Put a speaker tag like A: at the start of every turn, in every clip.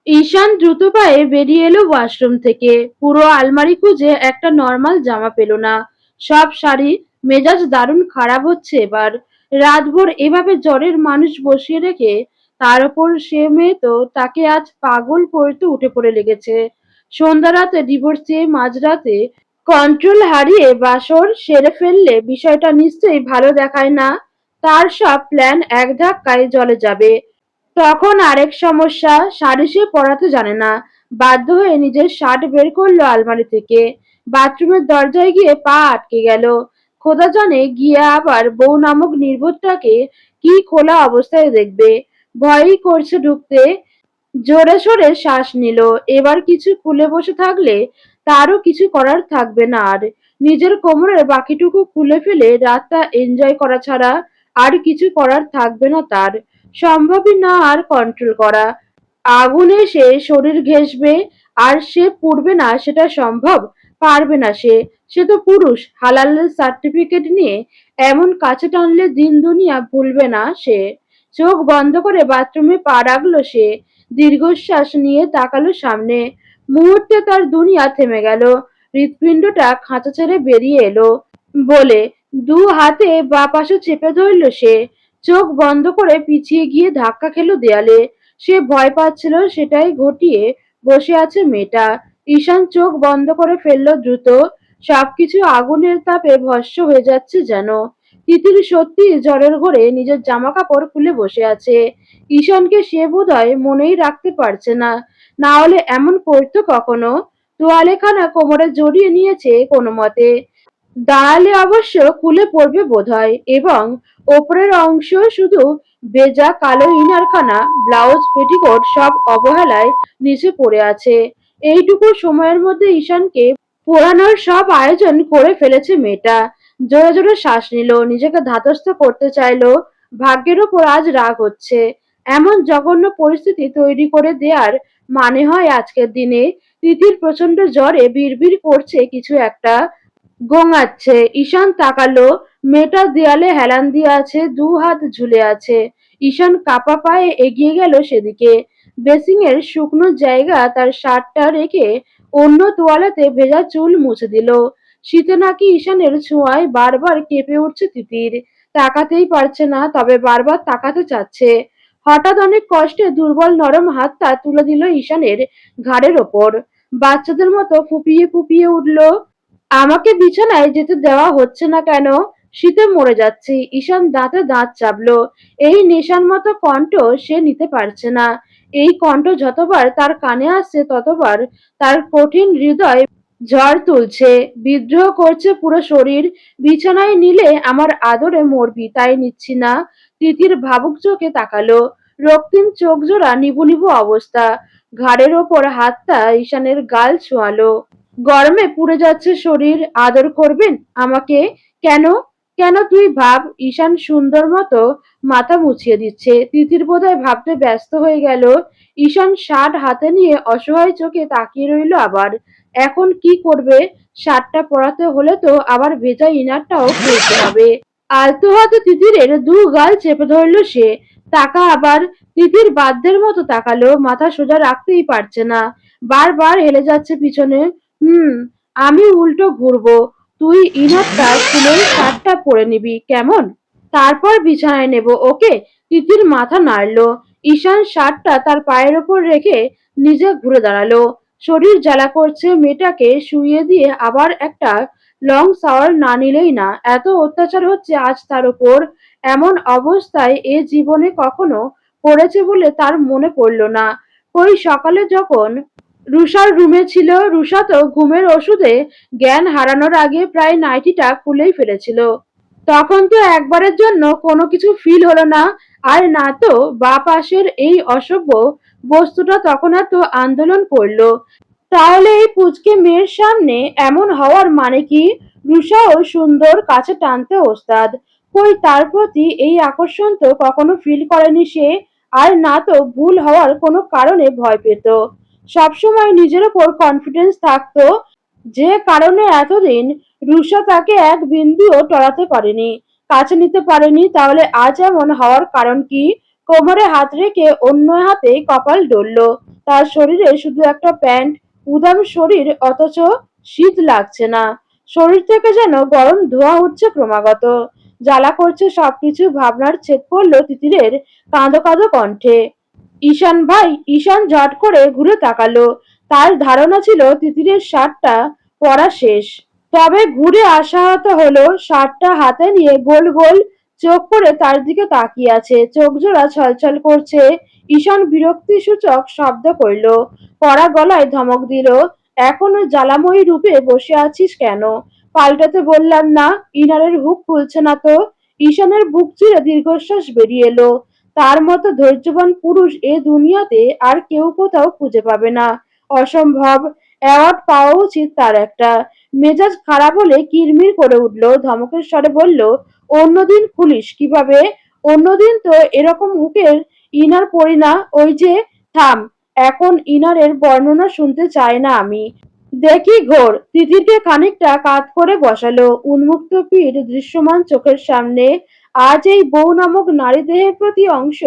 A: ঈশান দ্রুত পায়ে বেরিয়ে এলো ওয়াশরুম থেকে। পুরো আলমারি খুঁজে একটা নরমাল জামা পেল না। সব শাড়ি। মেজাজ দারুণ খারাপ হচ্ছে এবার। রাতভর এভাবে জ্বরের মানুষ বসিয়ে রেখে তার ওপর সে মেয়ে তো তাকে আজ পাগল করতে উঠে পড়ে লেগেছে। সন্ধ্যা রাতে ডিভোর্স চেয়ে মাঝরাতে কন্ট্রোল হারিয়ে বাসর সেরে ফেললে বিষয়টা নিশ্চয়ই ভালো দেখায় না। তার সব প্ল্যান এক ধাক্কায় জলে যাবে। তখন আরেক সমস্যা, শাড়ি সে পরাতে জানে না। বাধ্য হয়ে নিজের শার্ট বের করলো আলমারি থেকে। বাথরুমের দরজায় গিয়ে পা আটকে গেল। খোদা জানে গিয়ে আবার বউ নামক নির্বোধটাকে কি খোলা অবস্থায় দেখবে। ভয়ই করছে ঢুকতে। জোরে সোরে শ্বাস নিল। এবার কিছু খুলে বসে থাকলে তারও কিছু করার থাকবে না আর। নিজের কোমরের বাকিটুকু খুলে ফেলে রাতটা এনজয় করা ছাড়া আর কিছু করার থাকবে না তার। সম্ভবই না আর কন্ট্রোল করা। আগুনে সে শরীর ঘেঁষবে আর সে পুড়বে না সেটা সম্ভব? পারবে না সে। সে তো পুরুষ, হালালের সার্টিফিকেট নিয়ে এমন কাছে টানলে দিন দুনিয়া ভুলবে না সে। চোখ বন্ধ করে বাথরুমে পা রাখলো সে। দীর্ঘশ্বাস নিয়ে তাকালো সামনে। মুহূর্তে তার দুনিয়া থেমে গেল। হৃৎপিণ্ডটা খাঁচা ছেড়ে বেরিয়ে এলো বলে দু হাতে বাঁ পাশে চেপে ধরল সে। চোখ বন্ধ করে পিছিয়ে গিয়ে ধাক্কা খেলো দেয়ালে। সে ভয় পাচ্ছিল সেটাই ঘটিয়ে বসে আছে মেয়েটা। ঈশান চোখ বন্ধ করে ফেললো দ্রুত। সবকিছু আগুনের তাপে ভস্ম হয়ে যাচ্ছে যেন। তিতির সত্যি জ্বরের ঘোরে নিজের জামা কাপড় খুলে বসে আছে। ঈশানকে সে বোধহয় মনেই রাখতে পারছে না। না হলে এমন করতো কখনো? তোয়ালেখানা কোমরে জড়িয়ে নিয়েছে কোনো মতে। দাঁড়ালে অবশ্য খুলে পড়বে বোধহয় এবং ওপরের অংশ শুধু ভেজা কালো ইনারখানা, ব্লাউজ, পেটিকোট সব অবহেলায় নিচে পড়ে আছে। এইটুকু সময়ের মধ্যে ঈশানকে পোড়ানোর সব আয়োজন করে ফেলেছে মেয়েটা। জোরে জোরে শ্বাস নিল, নিজেকে ধাতস্থ করতে চাইলো। ভাগ্যের ওপর আজ রাগ হচ্ছে। এমন জঘন্য পরিস্থিতি তৈরি করে দেয়ার মানে হয় আজকের দিনে। তিতির প্রচন্ড জ্বরে বিড়বিড় করছে কিছু একটা। গোঙাচ্ছে। ঈশান তাকালো। মেয়েটা দেয়ালে হেলান দিয়ে আছে, দু হাত ঝুলে আছে। ঈশান কাপা পায়ে এগিয়ে গেল সেদিকে। বেসিংয়ের শুকনো জায়গা তার শার্টটা রেখে অন্য তোয়ালেতে ভেজা চুল মুছে দিল। শীতে নাকি ঈশানের ছোঁয়ায় বারবার কেঁপে উঠছে তিতির। তাকাতেই পারছে না, তবে বারবার তাকাতে চাচ্ছে। হঠাৎ অনেক কষ্টে দুর্বল নরম হাতটা তুলে দিল ঈশানের ঘাড়ের ওপর। বাচ্চাদের মতো ফুপিয়ে ফুপিয়ে উঠল, আমাকে বিছানায় যেতে দেওয়া হচ্ছে না কেন? শীতে মরে যাচ্ছি। ঈশান দাঁতে দাঁত চাপলো। এই নেশার মতো কণ্ঠ সে নিতে পারছে না। এই কণ্ঠ যতবার তার কানে আসছে ততবার তার কঠিন হৃদয় ঝড় তুলছে। বিদ্রোহ করছে পুরো শরীর। বিছানায় নিলে আমার আদরে মরবি, তাই নিচ্ছি না। তিতির ভাবুক চোখে তাকালো। রক্তিম চোখ জোড়া নিভু নিভু অবস্থা। ঘাড়ের ওপর হাতটা ঈশানের গাল ছোঁয়ালো। গরমে পুড়ে যাচ্ছে শরীর, আদর করবেন আমাকে? কেন? কেন তুই ভাব। ঈশান সুন্দর মতো মাথা মুছিয়ে দিচ্ছে। তিতির বোধহয় ভাবতে ব্যস্ত হয়ে গেল। ঈশান শার্ট হাতে নিয়ে অসহায় চোখে তাকিয়ে রইল আবার। এখন কি করবে? শার্টটা পরাতে হলে তো আবার ভেজা ইনারটাও খুলতে হবে। আলতো হাতে তিতিরের দু গাল চেপে ধরল সে। তাকা আবার। তিতির বাধ্যের মতো তাকালো, মাথা সোজা রাখতেই পারছে না। বারবার হেলে যাচ্ছে পিছনে। হুম, আমি উল্টো ঘুরবো। তুই ইনারটা খুলে শার্টটা পরে নিবি, কেমন? তারপর বিছানায় নেব, ওকে? তিতির মাথা নাড়ল। ঈশান শার্টটা তার পায়ের ওপর রেখে নিজে ঘুরে দাঁড়ালো। শরীর জ্বালা করছে। মেয়েটাকে শুইয়ে দিয়ে আবার একটা লং শাওয়ার না নিলেই না। এত অত্যাচার হচ্ছে আজ তার ওপর। এমন অবস্থায় এ জীবনে কখনো পড়েছে বলে তার মনে পড়ল না। ওই সকালে যখন রুষার রুমে ছিল, রুষা তো ঘুমের ওষুধে জ্ঞান হারানোর আগে প্রায় নাইটিটা খুলেই ফেলেছিল। তখন তো একবারের জন্য কোনো কিছু ফিল হলো না। আর না তো বাঁ পাশের এই অসভ্য বস্তুটা তখন এত আন্দোলন করলো। তাহলে এই পুচকে মেয়ের সামনে এমন হওয়ার মানে কি? রুষাও সুন্দর, কাছে টানতে ওস্তাদ। কই তার প্রতি এই আকর্ষণ তো কখনো ফিল করেনি সে। আর না তো ভুল হওয়ার কোনো কারণে ভয় পেত। সবসময় নিজের ওপর কনফিডেন্স থাকতো, যে কারণে এতদিন রুষা তাকে এক বিন্দুও টলাতে পারেনি, কাছে নিতে পারেনি। তাহলে আজ এমন হওয়ার কারণ কি? কোমরে হাত রেখে অন্য হাতে কপাল ডলল। তার শরীরে শুধু একটা প্যান্ট, উদাম শরীর, অথচ শীত লাগছে না। শরীর থেকে যেন গরম ধোঁয়া উঠছে ক্রমাগত। জ্বালা করছে সবকিছু। ভাবনার ছেদ পড়ল তিতিরের কাঁদো কাঁদো কণ্ঠে। ঈশান ভাই! ঈশান ঝট করে ঘুরে তাকালো। তার ধারণা ছিল তিতিরের শার্টটা পরা শেষ। তবে ঘুরে আশাহত হলো। শার্টটা হাতে নিয়ে গোল গোল চোখ করে তার দিকে তাকিয়ে আছে। চোখজোড়া ছলছল করছে। ঈশান বিরক্তিসূচক শব্দ করল। কড়া গলায় ধমক দিল, এখনো জ্বালাময়ী রূপে বসে আছিস কেন? পাল্টাতে বললাম না? ইনারের হুক খুলছে না তো? ঈশানের বুক চিরে দীর্ঘশ্বাস বেরিয়ে এলো। তার মতো ধৈর্যবান পুরুষ এ দুনিয়াতে আর কেউ কোথাও খুঁজে পাবে না। অসম্ভব। অ্যাওয়ার্ড পাওয়া উচিত তার একটা। মেজাজ খারাপ হলে কিরমির করে উঠল। ধমকের স্বরে বলল, অন্যদিন খুলিস কিভাবে? অন্যদিন তো এরকম হুকের ইনার পরি না। ওই যে, থাম। এখন ইনারের বর্ণনা শুনতে চাই না আমি। দেখি ঘোর। তিতিরকে খানিকটা কাত করে বসালো। উন্মুক্ত পিঠ দৃশ্যমান চোখের সামনে। আজ এই বউ নামক নারী দেহের প্রতি অংশ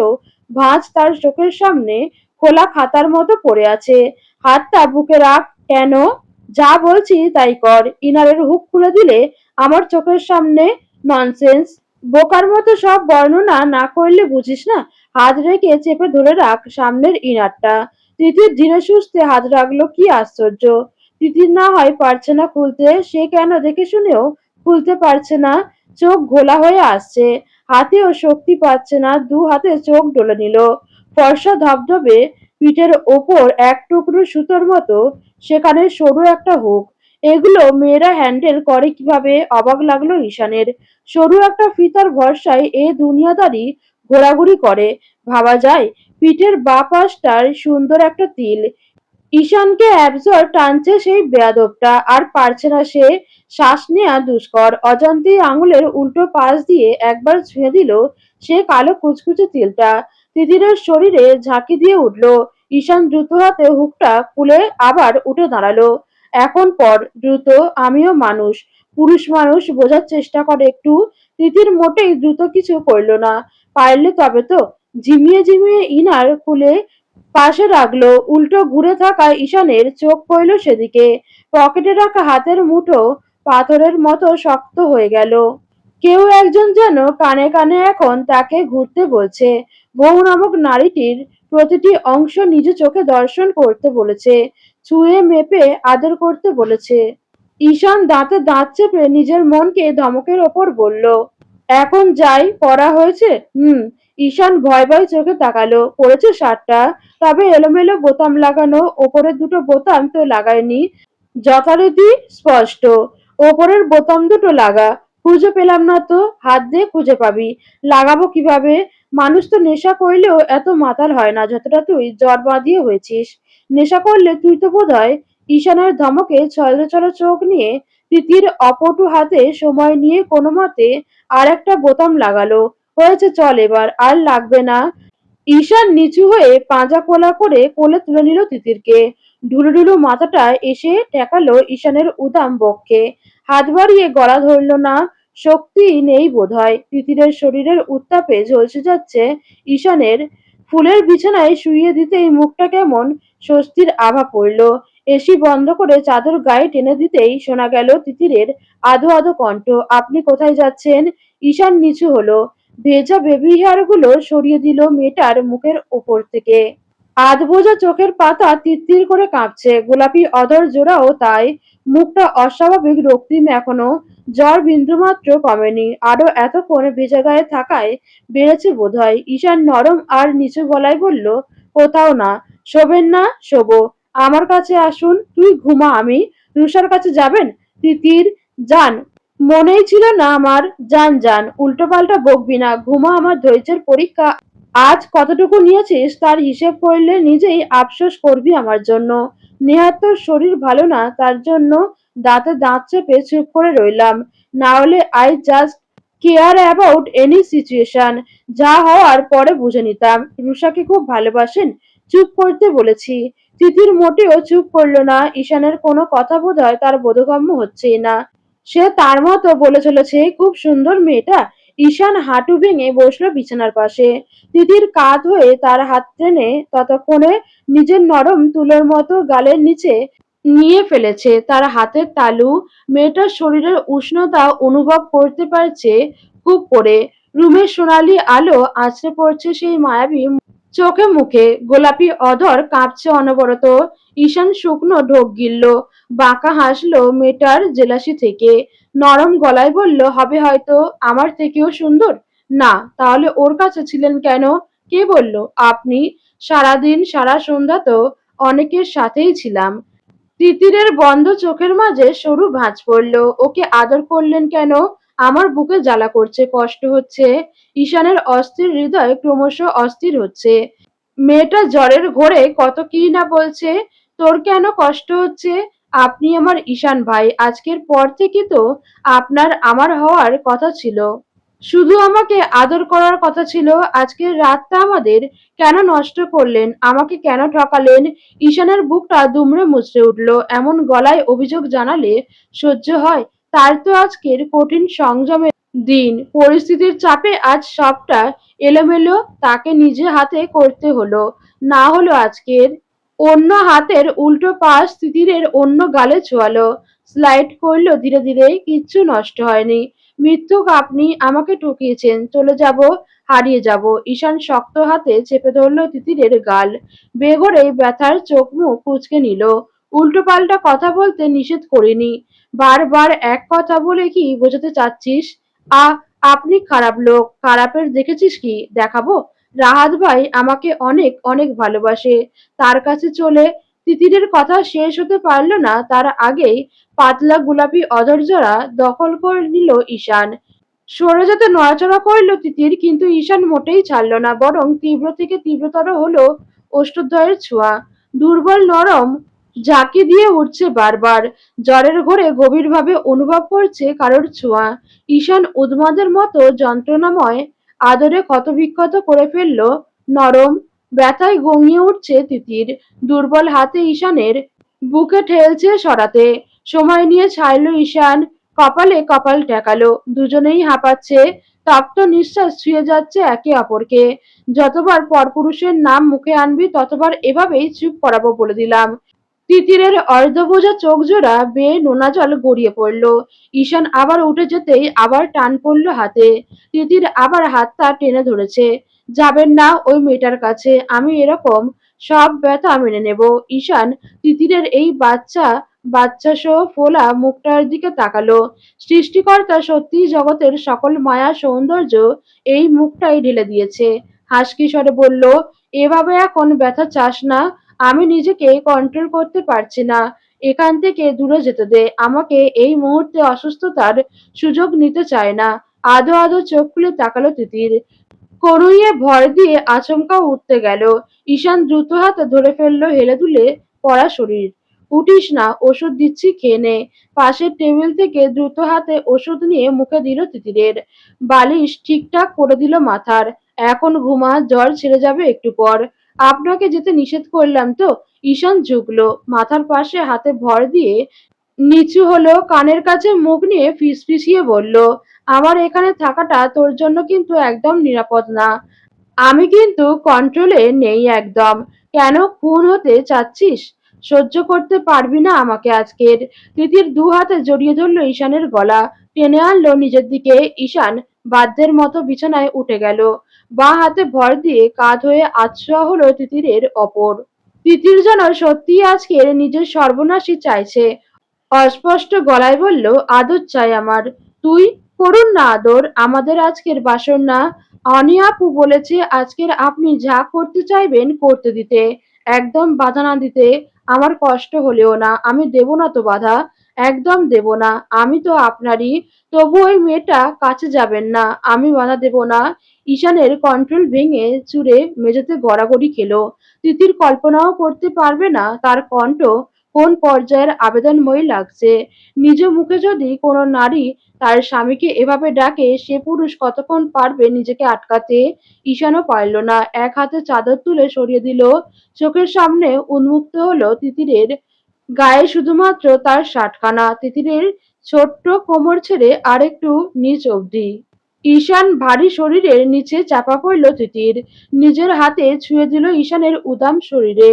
A: ভাঁজ তার চোখের সামনে খোলা খাতার মতো পড়ে আছে। হাতটা বুকে রাখ। কেন? যা বলছি তাই কর। ইনারের হুক খুলে দিলে আমার চোখের সামনে? ননসেন্স। বোকার মতো সব বর্ণনা না করলে বুঝিস না? হাত রেখে চেপে ধরে রাখ সামনের ইনারটা। তিতির ধীরে সুস্থে হাত রাখলো। কি আশ্চর্য! তিতির না হয় পারছে না খুলতে, সে কেন দেখে শুনেও খুলতে পারছে না? চোখ ঘোলা হয়ে আসছে, হাতেও শক্তি পাচ্ছে না। দু হাতে চোখ ডলে নিল। ফর্সা ধবধবে পিঠের ওপর এক টুকরো সুতোর মতো সেখানে সরু একটা হুক। এগুলো মেয়েরা হ্যান্ডেল করে কিভাবে? অবাক লাগলো ঈশানের। সরু একটা ফিতার ভরসায় এ দুনিয়াদারি ঘোরাঘুরি করে, ভাবা যায়? পিঠের বাঁ পাশটার সুন্দর একটা তিল। ঈশানকে অ্যাবজর টানছে সেই বেয়াদবটা। আর পারছে না সে। শ্বাস নেয়া দুষ্কর। অজান্তেই আঙুলের উল্টো পাশ দিয়ে একবার ছুঁয়ে দিল সে কালো কুচকুচে তিলটা। তিতিরের শরীরে ঝাঁকি দিয়ে উঠল। ঈশান দ্রুত হাতে হুকটা খুলে আবার উঠে দাঁড়ালো। এখন পর, দ্রুত। আমিও মানুষ, পুরুষ মানুষ, বোঝার চেষ্টা করে একটু। তিতির মোটেই দ্রুত কিছু করল না। পারলে তবে তো। ঝিমিয়ে ঝিমিয়ে ইনার খুলে পাশে রাখলো। উল্টো ঘুরে থাকা ঈশানের চোখ পড়ল সেদিকে। পকেটে রাখা হাতের মুঠো পাথরের মতো শক্ত হয়ে গেল। কেউ একজন যেন কানে কানে এখন তাকে ঘুরতে বলছে। বউ নামক নারীটির প্রতিটি অংশ নিজ চোখে দর্শন করতে বলেছে। ছুঁয়ে মেপে আদর করতে বলেছে। ঈশান দাঁতে দাঁত চেপে নিজের মনকে ধমকের ওপর বলল, এখন যাই, পড়া হয়েছে? ঈশান ভয় ভয় চোখে তাকালো। পড়েছে শার্টটা, তবে এলোমেলো বোতাম লাগানো। ওপরের দুটো বোতাম তো লাগায়নি। যথারীতি স্পষ্ট। ওপরের বোতাম দুটো লাগা। খুঁজে পেলাম না তো। হাত দিয়ে খুঁজে পাবি। লাগাবো কিভাবে? মানুষ তো নেশা করলেও এত মাতাল হয় না যতটা তুই জ্বর বাঁধিয়ে হয়েছিস। নেশা করলে তুই তো বোধহয়। ঈশানের ধমকে ছলছল চোখ নিয়ে তিতির অপটু হাতে সময় নিয়ে কোনো মতে আর একটা বোতাম লাগালো। হয়েছে, চল এবার। আর লাগবে না। ঈশান নিচু হয়ে পাঁজা কোলা করে কোলে তুলে নিল তিতিরকে। ঢুলু ঢুলু মাথাটা এসে ঠেকালো ঈশানের উদাম বক্ষে। হাত বাড়িয়ে গলা ধরল না। শক্তি নেই বোধহয়। তিতিরের শরীরের উত্তাপে ঝলসে যাচ্ছে ঈশানের। ফুলের বিছানায় শুইয়ে দিতেই মুখটা কেমন স্বস্তির আভা পড়ল। এসি বন্ধ করে চাদর গায়ে টেনে দিতেই শোনা গেল তিতিরের আধো আধো কণ্ঠ, আপনি কোথায় যাচ্ছেন? ঈশান নিচু হলো। ভেজা বেবি হেয়ার গুলো সরিয়ে দিল মেয়েটার মুখের ওপর থেকে। আধ বোঝা চোখের পাতা তিত্তির করে কাঁপছে। গোলাপি অধর জোড়াও তাই। মুখটা অস্বাভাবিক রক্তিম এখনো। জ্বর বিন্দুমাত্র কমেনি। আরো এতক্ষণ ভেজা গায়ে থাকায় বেড়েছে বোধহয়। ঈশান নরম আর নিচু গলায় বলল, কোথাও না। শোবেন না? শোবো। আমার কাছে আসুন। তুই ঘুমা, আমি। রুষার কাছে যাবেন? তিতির, যান। মনেই ছিল না আমার। যান যান, উল্টো পাল্টা বকবি না। ঘুমা, আমার ধৈর্যের পরীক্ষা আজ কতটুকু নিয়েছিস তার হিসেব করলে নিজেই আফসোস করবি আমার জন্য। নেহাত তোর শরীর ভালো না, তার জন্য দাঁতে দাঁত চেপে চুপ করে রইলাম। না হলে I just care about any situation. যা হওয়ার পরে বুঝে নিতাম। রুষাকে খুব ভালোবাসেন? চুপ করতে বলেছি। তিতির মোটেও চুপ করল না। ঈশানের কোনো কথা বোধহয় তার বোধগম্য হচ্ছেই না। সে তার মতো বলে চলেছে, খুব সুন্দর মেয়েটা। ঈশান হাঁটু ভেঙে বসলো বিছানার পাশে। তিতির কাঁধ হয়ে তার হাত টেনে ততক্ষণে নিজের নরম তুলোর মতো গালের নিচে নিয়ে ফেলেছে। তার হাতের তালু মেয়েটার শরীরের উষ্ণতা অনুভব করতে পারছে খুব করে। রুমের সোনালি আলো আছড়ে পড়ছে সেই মায়াবী চোখে মুখে। গোলাপি অধর কাঁপছে অনবরত। ঈশান শুকনো ঢোক গিলল, বাঁকা হাসলো মেয়েটার জেলাসি থেকে। নরম গলায় বলল, হবে হয়তো আমার থেকেও সুন্দর। না, তাহলে ওর কাছে ছিলেন কেন? কে বলল? আপনি। সারাদিন সারা সন্ধ্যা তো অনেকের সাথেই ছিলাম। তিতিরের বন্ধ চোখের মাঝে সরু ভাঁজ পড়ল। ওকে আদর করলেন কেন? আমার বুকে জ্বালা করছে, কষ্ট হচ্ছে। ঈশানের অস্থির হৃদয় ক্রমশ অস্থির হচ্ছে। মেয়েটা জ্বরের ঘোরে কত কি না বলছে। তোর কেন কষ্ট হচ্ছে? আপনি আমার ঈশান ভাই। আজকের পর থেকে তো আপনার আমার হওয়ার কথা ছিল। শুধু আমাকে আদর করার কথা ছিল। আজকের রাতটা আমাদের কেন নষ্ট করলেন? আমাকে কেন ঠকালেন? ঈশানের বুকটা দুমড়ে মুচড়ে উঠল। এমন গলায় অভিযোগ জানালে সহ্য হয়? তার তো আজকের কঠিন সংযমের দিন। পরিস্থিতির চাপে আজ সবটা এলোমেলো তাকে নিজে হাতে করতে হলো। না হলো আজকের। অন্য হাতের উল্টো পাশ তিতিরের অন্য গালে ছোঁয়ালো। স্লাইড করলো ধীরে ধীরে। কিচ্ছু নষ্ট হয়নি। মিথ্যুক, আপনি আমাকে ঠকিয়েছেন। চলে যাব, হারিয়ে যাব। ঈশান শক্ত হাতে চেপে ধরল তিতিরের গাল। বেঘোরে ব্যথার চোখ মুখ কুঁচকে নিল। উল্টো পাল্টা কথা বলতে নিষেধ করিনি। বারবার এক কথা বলে কি বোঝাতে চাচ্ছিস? আ আপনি খারাপ লোক। খারাপের দেখেছিস কি? দেখাবো? রাহাত ভাই আমাকে অনেক অনেক ভালোবাসে। তার কাছে চলে। তিতিরের কথা শেষ হতে পারল না তার আগেই পাতলা গোলাপি অধরজোড়া দখল করে নিল ঈশান। সরে যেতে নড়াচড়া করল তিতির, কিন্তু ঈশান মোটেই ছাড়ল না, বরং তীব্র থেকে তীব্রতর হলো ওষ্ঠদ্বয়ের ছোঁয়া। দুর্বল নরম ঝাঁকি দিয়ে উঠছে বারবার। জ্বরের ঘোরে গভীরভাবে অনুভব করছে কারোর ছোঁয়া। ঈশান উন্মাদের মতো যন্ত্রণাময় আদরে ক্ষতবিক্ষত করে ফেলল। নরম ব্যথায় গঙিয়ে উঠছে তিতির। দুর্বল হাতে ঈশানের বুকে ঠেলছে সরাতে। সময় নিয়ে ছাড়ল ঈশান। কপালে কপাল ঠেকালো। দুজনেই হাঁপাচ্ছে। তপ্ত নিঃশ্বাস ছুঁয়ে যাচ্ছে একে অপরকে। যতবার পরপুরুষের নাম মুখে আনবি ততবার এভাবেই চুপ করাবো বলে দিলাম। তিতিরের অর্ধবোঝা চোখ জোড়া বেয়ে নোনা জল গড়িয়ে পড়ল। ঈশান আবার উঠে যেতেই আবার টান পড়ল হাতে। তিতির আবার হাতটা টেনে ধরেছে। যাবেন না ওই মেয়েটার কাছে। আমি এরকম সব ব্যথা মেনে নেব। ঈশান তিতিরের এই বাচ্চা বাচ্চা সহ ফোলা মুখটার দিকে তাকালো। সৃষ্টিকর্তা সত্যিই জগতের সকল মায়া সৌন্দর্য এই মুখটাই ঢেলে দিয়েছে। হাসকি স্বরে বলল, এভাবে এখন ব্যথা চাস না। আমি নিজেকে কন্ট্রোল করতে পারছি না। এখান থেকে দূরে যেতে দে। আমাকে এই মুহূর্তে অসুস্থতার সুযোগ নিতে চায় না। আধো আধো চোখ খুলে তাকালো তিতির। কনুইয়ে ভর দিয়ে আচমকা উঠতে গেল। ঈশান দ্রুত হাতে ধরে ফেললো হেলে দুলে পড়া শরীর। উঠিস না, ওষুধ দিচ্ছি, খেয়ে নে। পাশের টেবিল থেকে দ্রুত হাতে ওষুধ নিয়ে মুখে দিল তিতিরের। বালিশ ঠিকঠাক করে দিল মাথার। এখন ঘুমা, জ্বর ছেড়ে যাবে একটু পর। আপনাকে যেতে নিষেধ করলাম তো? ঈশান ঝুঁকলো, মাথার পাশে হাতে ভর দিয়ে নিচু হলো, কানের কাছে মুখ নিয়ে ফিসফিসিয়ে বলল, আমার এখানে থাকাটা তোর জন্য কিন্তু একদম নিরাপদ না। আমি কিন্তু কন্ট্রোলে নেই একদম। কেন খুন হতে চাচ্ছিস? সহ্য করতে পারবি না আমাকে আজকের। তিতির দু হাতে জড়িয়ে ধরল ঈশানের গলা, টেনে আনলো নিজের দিকে। ঈশান বাধ্যের মতো বিছানায় উঠে গেল। বাঁ হাতে ভর দিয়ে কাঁধ হয়ে আছোয়া হলো তিতিরের অপর। তিতির যেন সত্যিই আজকের নিজের সর্বনাশই চাইছে। অস্পষ্ট গলায় বলল, আদর চাই আমার। তুই? করুন না আদর। আমাদের আজকের বাসর না। অনি আপু বলেছে আজকের আপনি যা করতে চাইবেন করতে দিতে। একদম বাধা না দিতে। আমার কষ্ট হলেও না। আমি দেব না তো বাধা। একদম দেব না। আমি তো আপনারই। তবু ওই মেয়েটা কাছে যাবেন না। আমি বাধা দেব না। ঈশানের কন্ট্রোল ভেঙে চুরে মেঝেতে গড়াগড়ি খেলো। তিতির কল্পনাও করতে পারবে না তার কণ্ঠ কোন পর্যায়ের আবেদনময়ী লাগছে। নিজ মুখে যদি কোনো নারী তার স্বামীকে এভাবে ডাকে, সে পুরুষ কতক্ষণ পারবে নিজেকে আটকাতে? ঈশানও পারল না। এক হাতে চাদর তুলে সরিয়ে দিল। চোখের সামনে উন্মুক্ত হলো তিতিরের গায়ে শুধুমাত্র তার শার্টখানা। তিতিরের ছোট্ট কোমর ছেড়ে আরেকটু নিচ অবধি। ঈশান ভারী শরীরের নিচে চাপা পড়ল তিতির। নিজের হাতে ছুঁয়ে দিল ঈশানের উদাম শরীরে।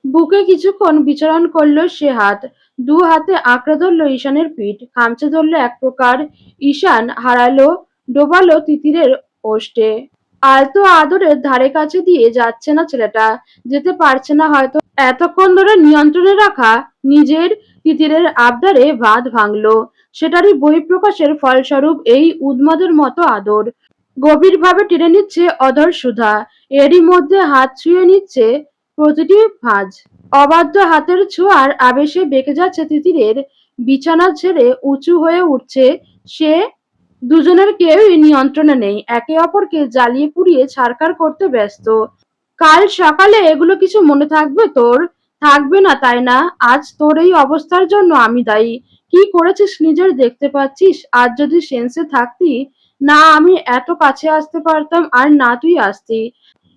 A: বুকে কিছুক্ষণ বিচরণ করল সে হাত। দু হাতে আঁকড়ে ধরল ঈশানের পিঠ, খামচে ধরল এক প্রকার। ঈশান হারালো, ডোবালো তিতিরের ওষ্ঠে। আলতো আদরের ধারে কাছে দিয়ে যাচ্ছে না ছেলেটা, যেতে পারছে না হয়তো। এতক্ষণ ধরে নিয়ন্ত্রণে রাখা নিজের তিতিরের আবদারে বাঁধ ভাঙলো। সেটারই বহিঃপ্রকাশের ফলস্বরূপ এই উন্মাদের মতো আদর। গভীরভাবে টেনে নিচ্ছে অধর সুধা, এরই মধ্যে হাত ছুঁয়ে নিচ্ছে প্রতিটি ভাঁজ। অবাধ্য হাতের ছোঁয়ার আবেশে বেঁকে যাচ্ছে তিতিরের। বিছানা ছেড়ে উঁচু হয়ে উঠছে সে। দুজনের কেউই নিয়ন্ত্রণে নেই, একে অপরকে জ্বালিয়ে পুড়িয়ে ছারখার করতে ব্যস্ত। কাল সকালে এগুলো কিছু মনে থাকবে তোর? থাকবে না তাই না? আজ তোর এই অবস্থার জন্য আমি দায়ী। কি করেছিস নিজের দেখতে পাচ্ছিস? আজ যদি সেন্সে থাকতি, না আমি এত কাছে আসতে পারতাম আর না তুই আসতি।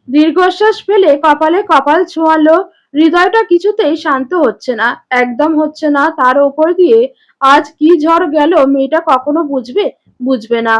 A: দীর্ঘশ্বাস ফেলে কপালে কপাল ছোঁয়ালো। হৃদয়টা কিছুতেই শান্ত হচ্ছে না, একদম হচ্ছে না। তার ওপর দিয়ে আজ কি ঝড় গেল মেয়েটা কখনো বুঝবে? বুঝবে না।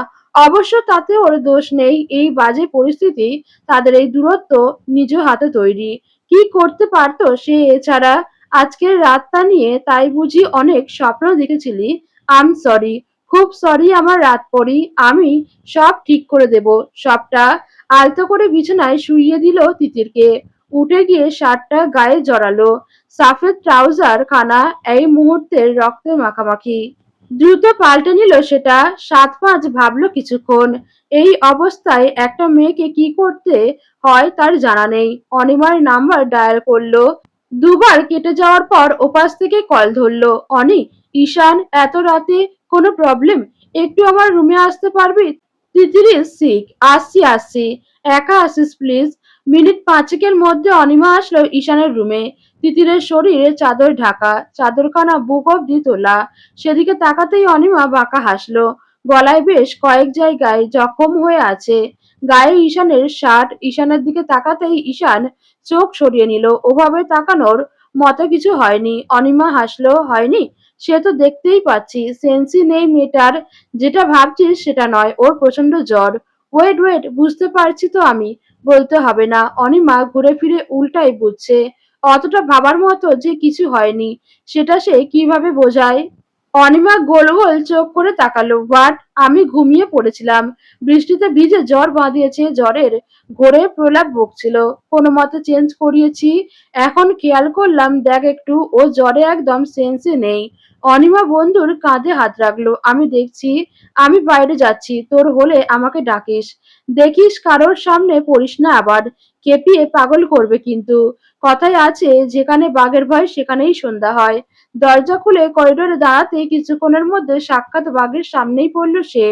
A: অবশ্য তাতে ওর দোষ নেই, এই বাজে পরিস্থিতি, তাদের এই দূরত্ব নিজ হাতে তৈরি। কি করতে পারতো সে এছাড়া? আজকের রাতটা নিয়ে তাই বুঝি অনেক স্বপ্ন দেখেছিলি? আম সরি, খুব সরি আমার রাত পরি। আমি সব ঠিক করে দেব, সবটা। আলতো করে বিছানায় শুইয়ে দিল তিতিরকে। উঠে গিয়ে শার্টটা গায়ে জড়ালো। সাফেদ ট্রাউজার খানা এই মুহূর্তের রক্তে মাখামাখি। দ্রুত পাল্টে নিল সেটা। সাত পাঁচ ভাবলো কিছুক্ষণ। এই অবস্থায় একটা মেয়েকে কি করতে হয় তার জানা নেই। অনিমার নাম্বার ডায়াল করলো। দুবার কেটে যাওয়ার পর ওপাশ থেকে কল ধরলো। অনি, ঈশান এত রাতে কোনো প্রবলেম? একটু আমার রুমে আসতে পারবি? তিতির ইজ সিক। আসছি আসছি। একা আসিস প্লিজ। মিনিট পাঁচেকের মধ্যে অনিমা আসলো ঈশানের রুমে। তিতিরের শরীরে চাদর ঢাকা, চাদরখানা বুক অব্দি তোলা। সেদিকে তাকাতেই অনিমা বাঁকা হাসলো। গলায় বেশ কয়েক জায়গায় জখম হয়ে আছে। গায়ে ঈশানের শার্ট। ঈশানের দিকে তাকাতেই ঈশান চোখ সরিয়ে নিল। ওভাবে তাকানোর মতো কিছু হয়নি। অনিমা হাসলো। হয়নি? সে তো দেখতেই পাচ্ছি সেন্সই নেই মেয়েটার। যেটা ভাবছিস সেটা নয়, ওর প্রচন্ড জ্বর। ওয়েট ওয়েট, বুঝতে পারছি তো আমি। বলতে হবে না। অনিমা ঘুরে ফিরে উল্টাই বুঝছে। অতটা ভাবার মতো যে কিছু হয়নি সেটা সে কিভাবে বোঝায়? অনিমা গোল গোল চোখ করে তাকালো। হোয়াট? আমি ঘুমিয়ে পড়েছিলাম। বৃষ্টিতে ভিজে জ্বর বাঁধিয়েছে। জ্বরের ঘোরে প্রলাপ বকছিল। কোনো মতে চেঞ্জ করিয়েছি। এখন খেয়াল করলাম, দেখ একটু, ও জ্বরে একদম সেন্সে নেই। অনিমা বন্ধুর কাঁধে হাত রাখলো। আমি দেখছি। আমি বাইরে যাচ্ছি, তোর হলে আমাকে ডাকিস। দেখিস কারোর সামনে পড়িস না আবার। খেপিয়ে পাগল করবে কিন্তু। কথায় আছে, যেখানে বাঘের ভয় সেখানেই সন্ধ্যা হয়। দরজা খুলে করিডোরে দাঁড়াতেই কিছুক্ষণের মধ্যে সাক্ষাৎ বাঘের সামনেই পড়ল সে।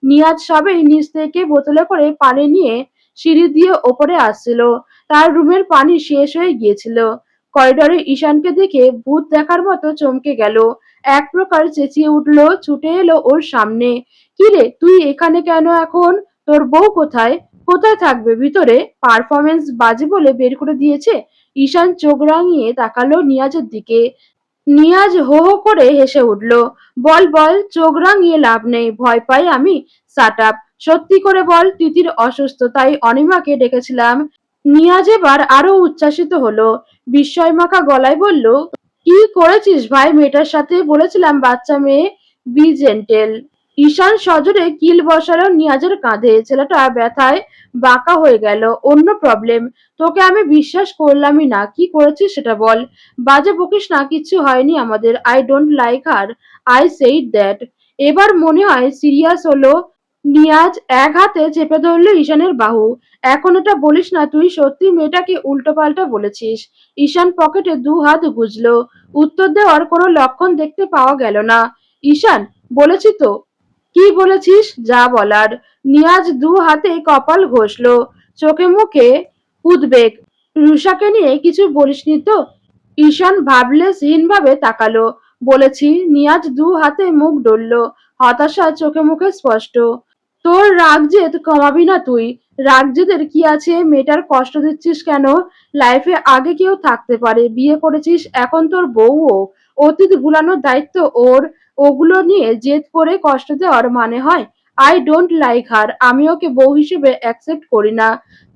A: নিয়াজ সবেই নিচ থেকে বোতলে করে পানি নিয়ে সিঁড়ি দিয়ে ওপরে আসছিল। তার রুমের পানি শেষ হয়ে গিয়েছিল। করিডোরে ঈশানকে দেখে ভূত দেখার মতো চমকে গেল। এক প্রকার চেঁচিয়ে উঠল, ছুটে এলো ওর সামনে। কিরে, তুই এখানে কেন এখন? তোর বউ কোথায়? কোথায় থাকবে, ভিতরে? পারফরমেন্স বাজে বলে বের করে দিয়েছে? ঈশান চোখ রাঙিয়ে তাকালো নিয়াজের দিকে। নিয়াজ হো হো করে হেসে উঠল। বল বল, চোখ রাঙিয়ে লাভ নেই, ভয় পাই আমি? Shut up. সত্যি করে বল, তিতির অসুস্থ তাই অনিমাকে ডেকেছিলাম। নিয়াজ এবার আরো উচ্ছ্বাসিত হলো। বিস্ময়মাখা গলায় বলল, কি করেছিস ভাই মেয়েটার সাথে? বলেছিলাম বাচ্চা মেয়ে, বি জেন্টেল। ঈশান সজোরে কিল বসালো নিয়াজের কাঁধে। ছেলেটা ব্যথায় বাঁকা হয়ে গেল। অন্য প্রবলেম? তোকে আমি বিশ্বাস করলামই না। কি করেছিস সেটা বল। বাজে বকিস না, কিচ্ছু হয়নি আমাদের। I don't like her, I said that. এবার মনে হয় সিরিয়াস হলো। নিয়াজ এক হাতে চেপে ধরলো ঈশানের বাহু। এখন এটা বলিস না তুই সত্যি মেয়েটাকে উল্টোপাল্টা বলেছিস? ঈশান পকেটে দু হাত গুজলো। উত্তর দেওয়ার কোনো লক্ষণ দেখতে পাওয়া গেল না। ঈশান, বলেছি তো। কি বলেছিস? যা বলার। নিয়াজ দু হাতে কপাল ঘষলো। চোখে মুখে উদ্বেগ। রুষাকে নিয়ে কিছু বলিসনি তো? ঈশান ভাবলেশহীন ভাবে তাকালো। বলেছি। নিয়াজ দু হাতে মুখ ডলল। হতাশা চোখে মুখে স্পষ্ট। তোর রাগ জেদ কমাবি না তুই? রাগ জেদের কি আছে? মেয়েটার কষ্ট দিচ্ছিস কেন? লাইফে আগে কেউ থাকতে পারে, বিয়ে করেছিস, এখন তোর বউও। অতীত ভুলানোর দায়িত্ব ওর। ওগুলো নিয়ে জেদ করে কষ্ট দেওয়ার মানে হয়? I don't like her. আমি ওকে বউ হিসেবে অ্যাকসেপ্ট করি না।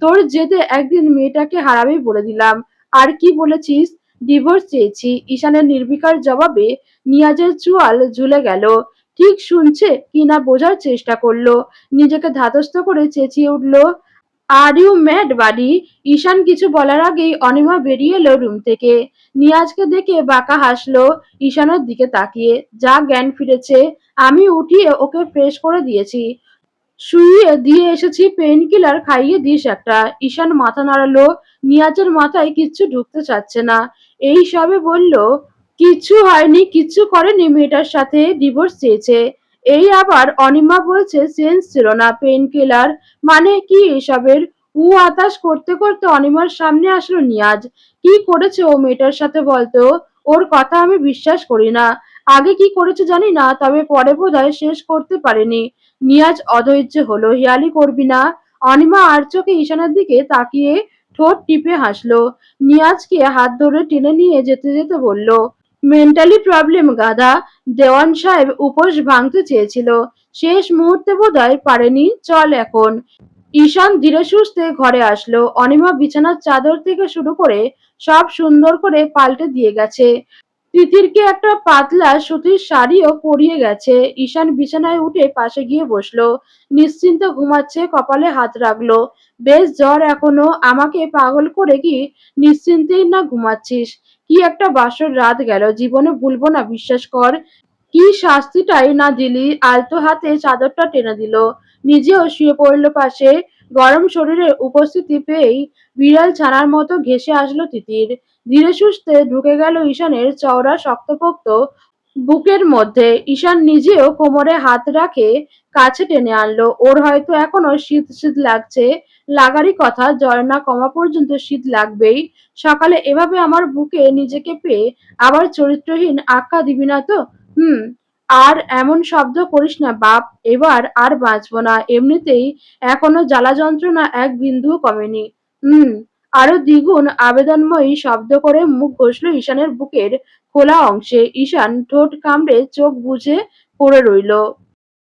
A: তোর জেদে একদিন মেয়েটাকে হারাবি বলে দিলাম। আর কি বলেছিস? ডিভোর্স চেয়েছি। ঈশানের নির্বিকার জবাবে নিয়াজের চোয়াল ঝুলে গেল। ঠিক শুনছে কিনা বোঝার চেষ্টা করলো। নিজেকে ধাতস্থ করে চেঁচিয়ে উঠল, আর ইউ ম্যাড বাডি? ঈশান কিছু বলার আগেই অনিমা বেরিয়ে এলো রুম থেকে। নিয়াজকে দেখে বাঁকা হাসলো ঈশানের দিকে তাকিয়ে। যা জ্ঞান ফিরেছে। আমি উঠিয়ে ওকে ফ্রেশ করে দিয়েছি। শুইয়ে দিয়ে এসেছি, পেইন কিলার খাইয়ে দিস একটা। ঈশান মাথা নাড়ালো। নিয়াজের মাথায় কিচ্ছু ঢুকতে চাচ্ছে না। এই সবে বলল, কিচ্ছু হয়নি, কিচ্ছু করেনি, মেয়েটার সাথে ডিভোর্স চেয়েছে। এই আবার অনিমা বলছে সেন্স ছিল না, পেইন কিলার। মানে কি এসবের? আতাস করতে করতে অনিমার সামনে আসলো নিয়াজ। কি করেছে ও মেয়েটার সাথে বলতো? ওর কথা আমি বিশ্বাস করি না। আগে কি করেছে জানি না, তবে পরে বোধহয় শেষ করতে পারেনি। নিয়াজ অধৈর্য হলো। হেয়ালি করবি না? অনিমা আর চোখে ঈশানের দিকে তাকিয়ে ঠোঁট টিপে হাসলো। নিয়াজকে হাত ধরে টেনে নিয়ে যেতে যেতে বলল, মেন্টালি প্রবলেম গাধা। দেওয়ান সাহেব উপোস ভাঙতে চেয়েছিল, শেষ মুহূর্তে বোধহয় পারেনি। চল এখন। ঈশান ধীরে সুস্থে ঘরে আসলো। অনিমা বিছানার চাদর থেকে শুরু করে সব সুন্দর করে পাল্টে দিয়ে গেছে। তিতিরকে একটা পাতলা সুতির শাড়িও পরিয়ে গেছে। ঈশান বিছানায় উঠে পাশে গিয়ে বসলো। নিশ্চিন্তে ঘুমাচ্ছে, কপালে হাত রাখলো। বেশ জ্বর এখনো। আমাকে পাগল করে কি নিশ্চিন্তেই না ঘুমাচ্ছিস? কি একটা বাসর রাত গেল, জীবনে ভুলবো না, বিশ্বাস কর। কি শাস্তিটাই না দিলি। আলতো হাতে চাদরটা টেনে দিল। নিজেও শুয়ে পড়ল পাশে। গরম শরীরের উপস্থিতি পেয়েই বিড়াল ছানার মতো ঘেঁষে আসলো তিতির। ধীরে সুস্থে ঢুকে গেল ঈশানের চওড়া শক্তপোক্ত বুকের মধ্যে। ঈশান নিজেও কোমরে হাত রাখে কাছে টেনে আনলো। ওর হয়তো এখনো শীত শীত লাগছে। লাগারই কথা, জ্বর না কমা পর্যন্ত শীত লাগবেই। সকালে এভাবে আমার বুকে নিজেকে পেয়ে আবার চরিত্রহীন আখ্যা দিবি না তো? হুম। আর এমন শব্দ করিস না বাপ। এবার আর বাঁচবো না। এমনিতেই এখনো জ্বালা যন্ত্রণা এক বিন্দুও কমেনি। হুম। আরো দ্বিগুণ আবেদনময়ী শব্দ করে মুখ ঘষল ঈশানের বুকের খোলা অংশে। ঈশান ঠোঁট কামড়ে চোখ বুজে পড়ে রইল।